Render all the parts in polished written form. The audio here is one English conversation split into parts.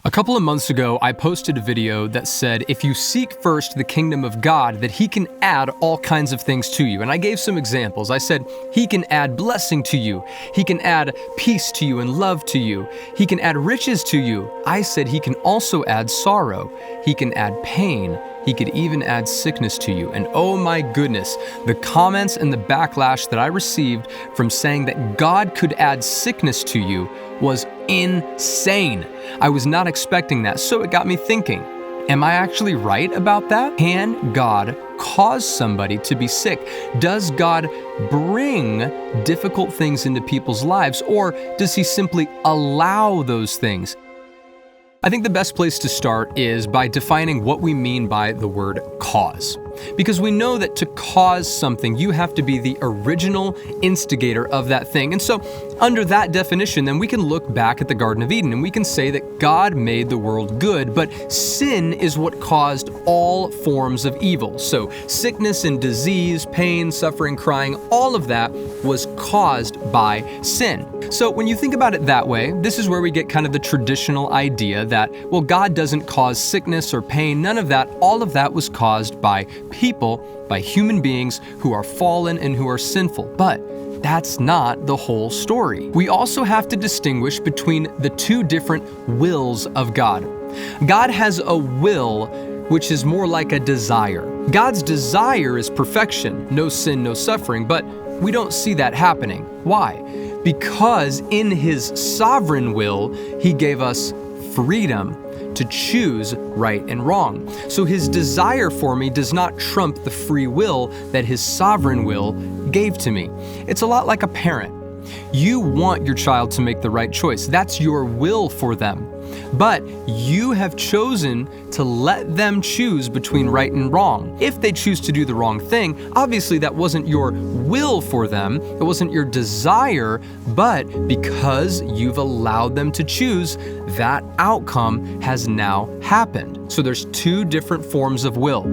A couple of months ago, I posted a video that said, if you seek first the kingdom of God, that He can add all kinds of things to you. And I gave some examples. I said, He can add blessing to you. He can add peace to you and love to you. He can add riches to you. I said He can also add sorrow. He can add pain. He could even add sickness to you. And oh my goodness, the comments and the backlash that I received from saying that God could add sickness to you was insane. I was not expecting that, so it got me thinking, am I actually right about that? Can God cause somebody to be sick? Does God bring difficult things into people's lives, or does He simply allow those things? I think the best place to start is by defining what we mean by the word cause. Because we know that to cause something, you have to be the original instigator of that thing. And so, under that definition, then we can look back at the Garden of Eden and we can say that God made the world good, but sin is what caused all forms of evil. So, sickness and disease, pain, suffering, crying, all of that was caused by sin. So, when you think about it that way, this is where we get kind of the traditional idea that, well, God doesn't cause sickness or pain, none of that. All of that was caused by people, by human beings who are fallen and who are sinful. But that's not the whole story. We also have to distinguish between the two different wills of God. God has a will which is more like a desire. God's desire is perfection, no sin, no suffering, but we don't see that happening. Why? Because in His sovereign will, He gave us freedom to choose right and wrong. So His desire for me does not trump the free will that His sovereign will gave to me. It's a lot like a parent. You want your child to make the right choice. That's your will for them. But you have chosen to let them choose between right and wrong. If they choose to do the wrong thing, obviously that wasn't your will for them, it wasn't your desire, but because you've allowed them to choose, that outcome has now happened. So there's two different forms of will: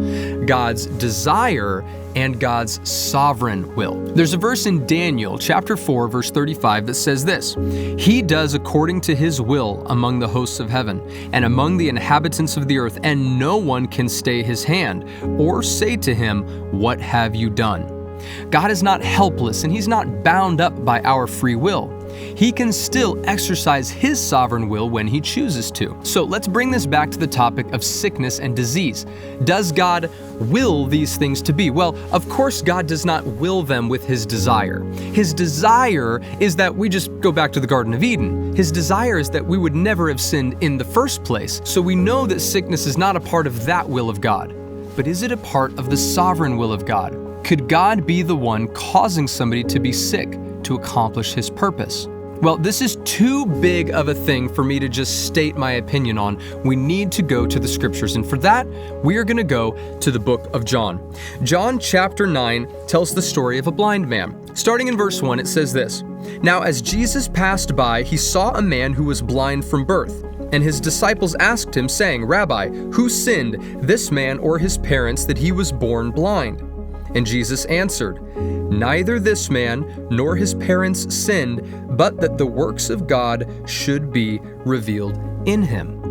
God's desire and God's sovereign will. There's a verse in Daniel chapter 4, verse 35 that says this: He does according to His will among the hosts of heaven and among the inhabitants of the earth, and no one can stay His hand or say to Him, what have you done? God is not helpless and He's not bound up by our free will. He can still exercise His sovereign will when He chooses to. So let's bring this back to the topic of sickness and disease. Does God will these things to be? Well, of course God does not will them with His desire. His desire is that we just go back to the Garden of Eden. His desire is that we would never have sinned in the first place. So we know that sickness is not a part of that will of God. But is it a part of the sovereign will of God? Could God be the one causing somebody to be sick to accomplish His purpose? Well, this is too big of a thing for me to just state my opinion on. We need to go to the scriptures, and for that, we are going to go to the book of John. John chapter 9 tells the story of a blind man. Starting in verse 1, it says this: Now as Jesus passed by, He saw a man who was blind from birth. And His disciples asked Him, saying, Rabbi, who sinned, this man or his parents, that he was born blind? And Jesus answered, Neither this man nor his parents sinned, but that the works of God should be revealed in him.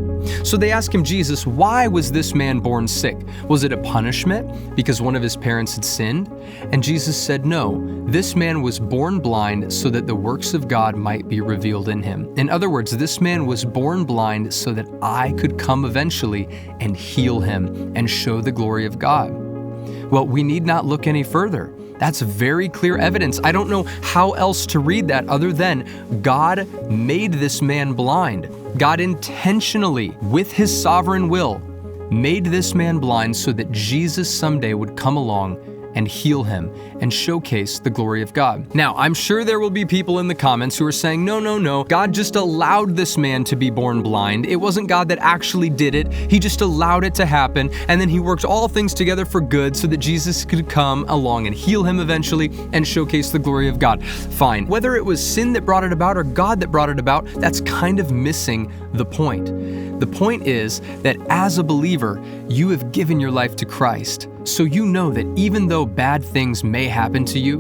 So they ask Him, Jesus, why was this man born sick? Was it a punishment because one of his parents had sinned? And Jesus said, no, this man was born blind so that the works of God might be revealed in him. In other words, this man was born blind so that I could come eventually and heal him and show the glory of God. Well, we need not look any further. That's very clear evidence. I don't know how else to read that other than God made this man blind. God intentionally, with His sovereign will, made this man blind so that Jesus someday would come along and heal him and showcase the glory of God. Now, I'm sure there will be people in the comments who are saying, no, God just allowed this man to be born blind. It wasn't God that actually did it. He just allowed it to happen, and then He worked all things together for good so that Jesus could come along and heal him eventually and showcase the glory of God. Fine. Whether it was sin that brought it about or God that brought it about, that's kind of missing the point. The point is that as a believer, you have given your life to Christ. So you know that even though bad things may happen to you,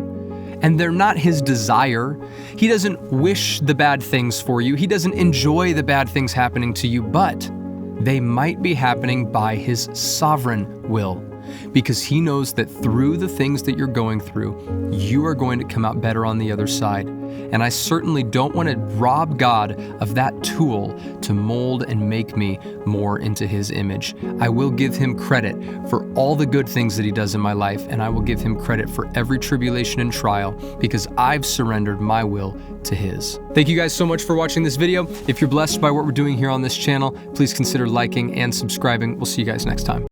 and they're not His desire. He doesn't wish the bad things for you. He doesn't enjoy the bad things happening to you, but they might be happening by His sovereign will, because He knows that through the things that you're going through, you are going to come out better on the other side. And I certainly don't want to rob God of that tool to mold and make me more into His image. I will give Him credit for all the good things that He does in my life, and I will give Him credit for every tribulation and trial because I've surrendered my will to His. Thank you guys so much for watching this video. If you're blessed by what we're doing here on this channel, please consider liking and subscribing. We'll see you guys next time.